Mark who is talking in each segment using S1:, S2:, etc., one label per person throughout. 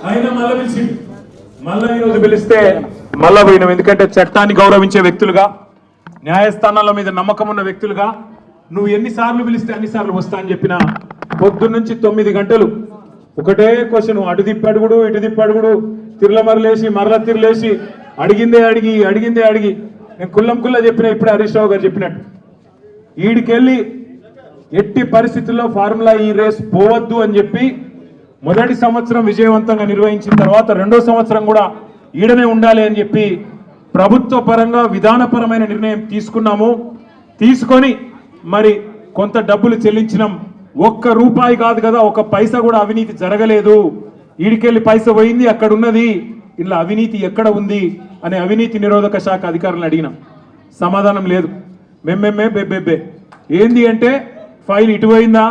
S1: ఆయన మళ్ళీ పిలిచిండు. మళ్ళీ ఈరోజు పిలిస్తే మళ్ళా పోయినాం. ఎందుకంటే చట్టాన్ని గౌరవించే వ్యక్తులుగా, న్యాయస్థానాల మీద నమ్మకం ఉన్న వ్యక్తులుగా నువ్వు ఎన్నిసార్లు పిలిస్తే అన్నిసార్లు వస్తా అని చెప్పిన పొద్దున్నుంచి 9 గంటలు ఒకటే క్వశ్చన్, అటు తిప్పడుగుడు ఇటు తిప్పడుగుడు, తిరులమరలేసి మరల తిరలేసి అడిగిందే అడిగి నేను కుల్లా చెప్పిన. ఇప్పుడే హరీష్ రావు గారు చెప్పినట్టు ఈడికెళ్ళి ఎట్టి పరిస్థితుల్లో ఫార్ములా ఈ రేస్ పోవద్దు అని చెప్పి మొదటి సంవత్సరం విజయవంతంగా నిర్వహించిన తర్వాత రెండో సంవత్సరం కూడా ఈడనే ఉండాలి అని చెప్పి ప్రభుత్వ పరంగా విధానపరమైన నిర్ణయం తీసుకున్నాము. తీసుకొని మరి కొంత డబ్బులు చెల్లించినాం. ఒక్క రూపాయి కాదు కదా, ఒక పైసా కూడా అవినీతి జరగలేదు. ఈడికెళ్ళి పైస పోయింది, అక్కడ ఉన్నది, ఇలా అవినీతి ఎక్కడ ఉంది అనే అవినీతి నిరోధక శాఖ అధికారులను అడిగినాం. సమాధానం లేదు. బెబ్బే ఏంది అంటే ఫైల్ ఇటు పోయిందా,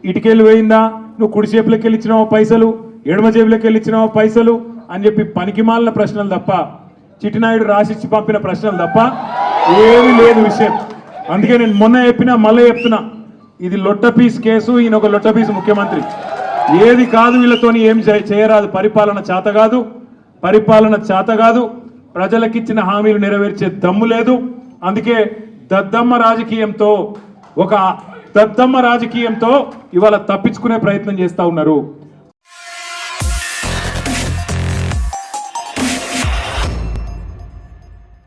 S1: ఇటుకెళ్ళి పోయిందా, నువ్వు కుడి చేపులకి వెళ్ళి ఇచ్చినావా పైసలు, ఎడమ చేపులకి వెళ్ళి ఇచ్చినావా పైసలు అని చెప్పి పనికిమాలిన ప్రశ్నలు తప్ప, చిట్టినాయుడు రాసిచ్చి పంపిన ప్రశ్నలు తప్ప ఏమీ లేదు విషయం. అందుకే నేను మొన్న చెప్పినా మళ్ళీ చెప్తున్నా, ఇది లొట్టపీస్ కేసు, ఈయన ఒక లొట్టపీస్ ముఖ్యమంత్రి. ఏది కాదు, వీళ్ళతోని ఏం చేయరాదు. పరిపాలన చేత కాదు, ప్రజలకిచ్చిన హామీలు నెరవేర్చే దమ్ము లేదు. అందుకే దద్దమ్మ రాజకీయంతో ఇవాళ తప్పించుకునే ప్రయత్నం చేస్తా ఉన్నారు.